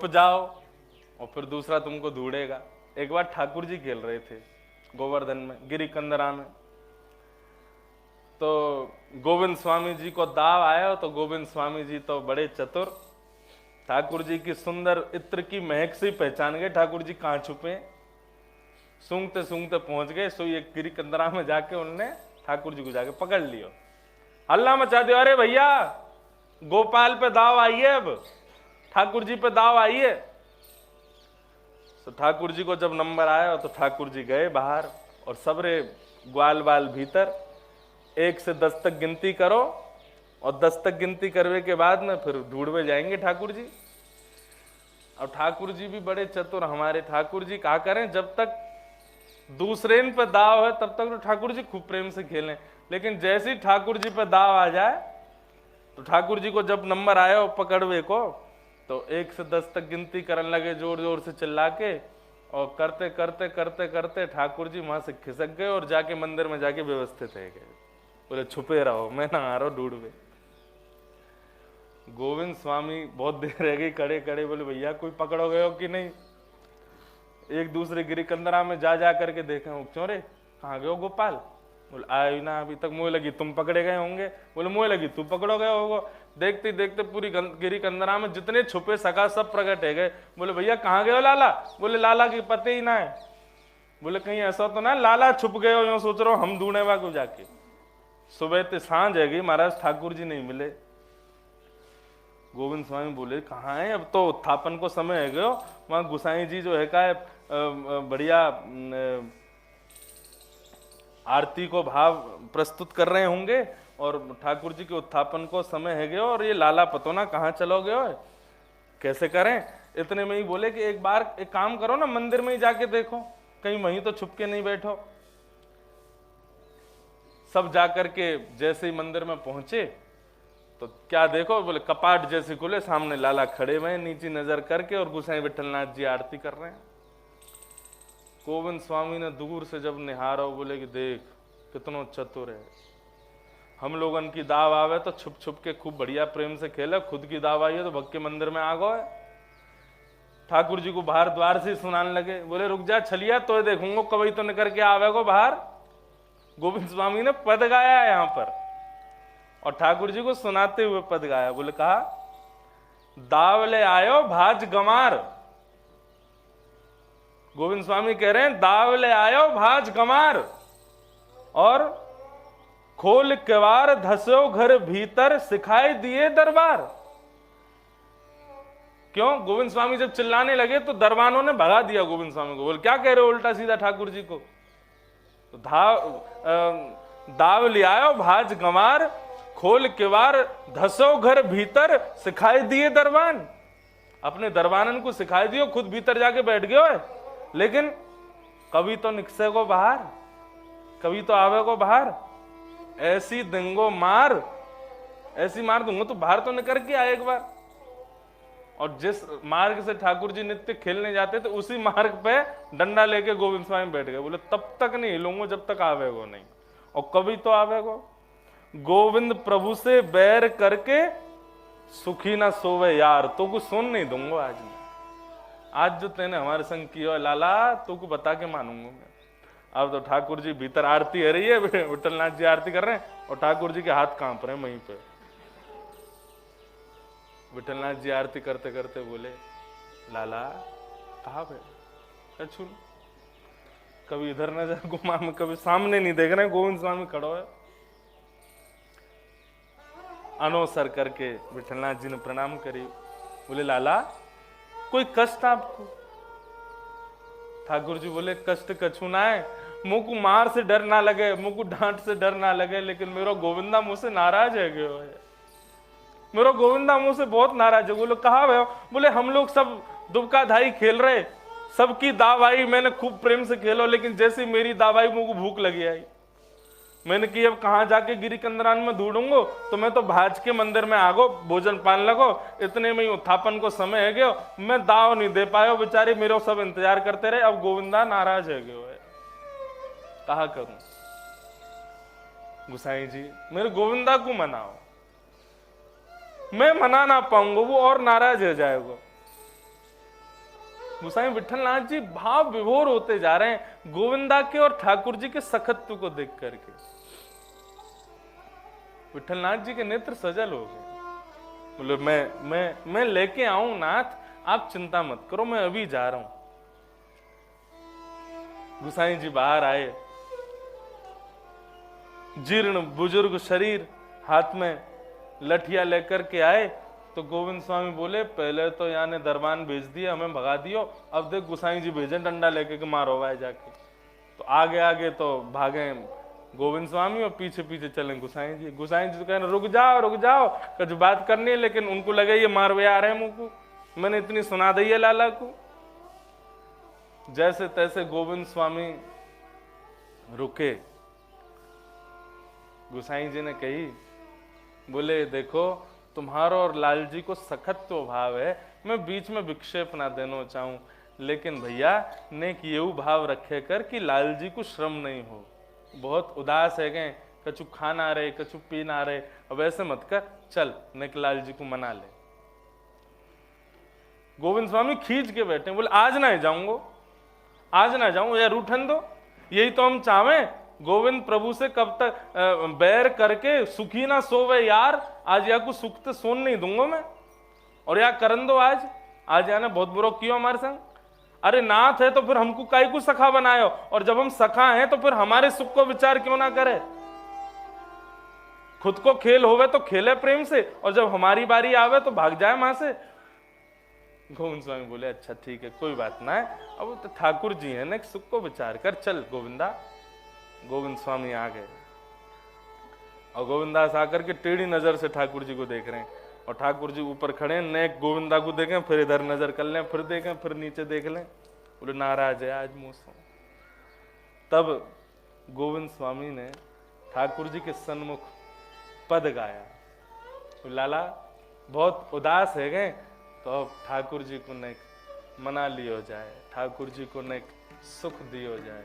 उपजाओ और फिर दूसरा तुमको ढूंढेगा। एक बार ठाकुर जी खेल रहे थे गोवर्धन में, गिरी कंदरा में, तो गोविंद स्वामी जी को दाव आया, तो गोविंद स्वामी जी तो बड़े चतुर, ठाकुर जी की सुंदर इत्र की महक से पहचान गए ठाकुर जी कहाँ छुपे। सूंघते सूंघते पहुंच गए, सो ये गिरी कंदरा में जाके उनने ठाकुर जी को जाके पकड़ लियो, हल्ला मचा दिया, अरे भैया गोपाल पे दाव आई है, अब ठाकुर जी पे दाव आई है। तो ठाकुर जी को जब नंबर आया तो ठाकुर जी गए बाहर और सबरे ग्वाल बाल भीतर, 1 से 10 तक गिनती करो और 10 तक गिनती करने के बाद में फिर ढूंढवे जाएंगे ठाकुर जी। और ठाकुर जी भी बड़े चतुर हमारे ठाकुर जी, क्या करें, जब तक दूसरे पे दाव है तब तक तो ठाकुर जी खूब प्रेम से खेलें, लेकिन जैसे ही ठाकुर जी पे दाव आ जाए तो ठाकुर जी को जब नंबर आया और पकड़वे को, तो 1 से 10 तक गिनती करने लगे जोर जोर से चिल्ला के, और करते करते करते करते ठाकुर जी वहां से खिसक गए और जाके मंदिर में जाके व्यवस्थित है गए, बोले छुपे रहो, मैं ना आ रहा हूं ढूंढवे। गोविंद स्वामी बहुत देर रह गई खड़े खड़े, बोले भैया कोई पकड़ो गए हो कि नहीं। एक दूसरे गिरी कंदरा में जा करके देखे, क्यों रे कहाँ गए हो गोपाल, बोले आए ना अभी तक, मुझे लगी तुम पकड़े गए होंगे, बोले मुझे लगी तू पकड़ो गए होगा। देखते देखते पूरी गिरी कंदरा में जितने छुपे सका सब प्रकट है गए। बोले भैया कहाँ गए हो लाला, बोले लाला की पते ही ना है। बोले कहीं ऐसा तो ना लाला छुप गए हो, यूं सोच रहा हूं हम ढूंढे को जाके। सुबह ते सांझ है गई, महाराज ठाकुर जी नहीं मिले। गोविंद स्वामी बोले कहाँ है, अब तो उत्थापन को समय है गयो, वहां गुसाई जी जो है का बढ़िया आरती को भाव प्रस्तुत कर रहे होंगे और ठाकुर जी के उत्थापन को समय है गयो, और ये लाला पतो ना कहाँ चलो गयो है, कैसे करें। इतने में ही बोले कि एक बार एक काम करो ना, मंदिर में ही जाके देखो कहीं वहीं तो छुप के नहीं बैठो। सब जाकर के जैसे ही मंदिर में पहुंचे तो क्या देखो, बोले कपाट जैसे खुले, सामने लाला खड़े हुए नीचे नजर करके और गुसाई विठलनाथ जी आरती कर रहे हैं। गोविंद स्वामी ने दूर से जब निहारा, बोले कि देख कितना चतुर है, हम लोगन की दाव आवे तो छुप छुप के खूब बढ़िया प्रेम से खेले, खुद की दाव आई है तो भग के मंदिर में आ गए। ठाकुर जी को बाहर द्वार से सुनाने लगे, बोले रुक जा छलिया तो देखूंगा कभी तो निकल के आवे को बाहर। गोविंद स्वामी ने पद गाया यहाँ पर और ठाकुर जी को सुनाते हुए पद गाया, बोले कहा दाव ले आयो भाज गमार। गोविंद स्वामी कह रहे हैं दाव ले आयो भाज गमार, और खोल केवार धसो घर भीतर सिखाई दिए दरबार। क्यों, गोविंद स्वामी जब चिल्लाने लगे तो दरबानों ने भगा दिया गोविंद स्वामी को, बोले क्या कह रहे हो उल्टा सीधा ठाकुर जी को। तो दाव ले आयो भाज गमार, खोल केवार धसो घर भीतर सिखाई दिए दरबान। अपने दरबानन को सिखाई दियो, खुद भीतर जाके बैठ गयो है, लेकिन कभी तो निकसे को बाहर, कभी तो आवे को बाहर। ऐसी देंगो मार, ऐसी मार दूंगा तो बाहर तो निकल के आए एक बार। और जिस मार्ग से ठाकुर जी नित्य खेलने जाते थे उसी मार्ग पे डंडा लेके गोविंद स्वामी बैठ गए, बोले तब तक नहीं हिलूंगा जब तक आवेगो नहीं, और कभी तो आवेगो। गोविंद प्रभु से बैर करके सुखी ना सोवे यार, तो कुछ सुन नहीं दूंगा आज मैं। आज जो तेने हमारे संग किया लाला, तो को बता के मानूंगा मैं। अब तो ठाकुर जी भीतर आरती हो रही है, विठलनाथ जी आरती कर रहे हैं और ठाकुर जी के हाथ कांप रहे हैं वहीं पे। विठलनाथ जी आरती करते करते बोले लाला कहाँ पे, अच्छा कभी इधर नजर घुमा, में कभी सामने नहीं देख रहे, गोविंद स्वामी खड़ो है। अनोसर करके विठलनाथ जी ने प्रणाम करी, बोले लाला कोई कष्ट आपको। ठाकुर जी बोले कष्ट कछु ना है, मुझको मार से डर ना लगे, मुझको डांट से डर ना लगे, लेकिन मेरा गोविंदा मुझसे नाराज है गयो है, मेरा गोविंदा मुझसे बहुत नाराज है। बोले कहा भैया, बोले हम लोग सब दुबका धाई खेल रहे, सबकी दावाई मैंने खूब प्रेम से खेलो, लेकिन जैसे मेरी दावाई मुझको भूख लगी आई, मैंने कि अब कहाँ जाके गिरी कंदरान में ढूंढूंगो, तो मैं तो भाज के मंदिर में आगो भोजन पान लगो। इतने में ही उत्थापन को समय है गयो, मैं दाव नहीं दे पायो, बेचारे मेरे सब इंतजार करते रहे, अब गोविंदा नाराज है गयो है, कहा करूं। गुसाई जी मेरे गोविंदा को मनाओ, मैं मना ना पाऊंगा, वो और नाराज हो जाएगा। गोसाई विठलनाथ जी भाव विभोर होते जा रहे हैं गोविंदा के और ठाकुर जी के सखत्व को देख करके। विठलनाथ जी के नेत्र सजल हो गए। बोले मैं लेके आऊं नाथ, आप चिंता मत करो, मैं अभी जा रहा हूं। गोसाई जी बाहर आए, जीर्ण बुजुर्ग शरीर, हाथ में लठिया लेकर के आए। तो गोविंद स्वामी बोले पहले तो यहाँ ने दरबान भेज दिया, हमें भगा दियो, अब देख गोसाई जी भेजे डंडा लेके के मारो भाई जाके। तो आगे आगे तो भागे गोविंद स्वामी और पीछे पीछे चले गोसाई जी। गोसाई जी तो कह रहे रुक जाओ, कुछ बात करनी है, लेकिन उनको लगे ये मारवे आ रहे हैं मुंह को, मैंने इतनी सुना दी है लाला को। जैसे तैसे गोविंद स्वामी रुके। गोसाई जी ने कही, बोले देखो तुम्हारो और लाल जी को सखत्व भाव है, मैं बीच में विक्षेप ना देना चाहूं, लेकिन भैया नेक येऊ भाव रखे कर कि लाल जी को श्रम नहीं हो। बहुत उदास है गए, कछु खा ना रहे, कछु पी ना रहे, अब ऐसे मत कर, चल नेक लाल जी को मना ले। गोविंद स्वामी खींच के बैठे, बोले आज ना जाऊंगो, आज ना जाऊं यार, उठन दो। यही तो हम चाहें, गोविंद प्रभु से कब तक बैर करके सुखी ना सोवे यार, आज या को सुख तो सोन नहीं दूंगा मैं, और या करन दो आज याने बहुत बुरा किया हमारे संग। अरे नाथ है तो फिर हमको काई को सखा बनायो, और जब हम सखा हैं तो फिर हमारे सुख को विचार क्यों ना करे। खुद को खेल होवे तो खेले प्रेम से, और जब हमारी बारी आवे तो भाग जाए वहां से। गोविंद स्वामी बोले अच्छा ठीक है, कोई बात ना है, अब तो ठाकुर जी है ना, सुख को विचार कर, चल गोविंदा। गोविंद स्वामी आ गए और गोविंदास आकर के टेढ़ी नजर से ठाकुर जी को देख रहे हैं, और ठाकुर जी ऊपर खड़े हैं, नेक गोविंदा को देखें, फिर इधर नजर कर लें, फिर देखें, फिर नीचे देख लें। बोले नाराज है आज मुझसे। तब गोविंद स्वामी ने ठाकुर जी के सन्मुख पद गाया, लाला बहुत उदास है गए, तो अब ठाकुर जी को नेक मना लियो जाए, ठाकुर जी को नेक सुख दियो जाए।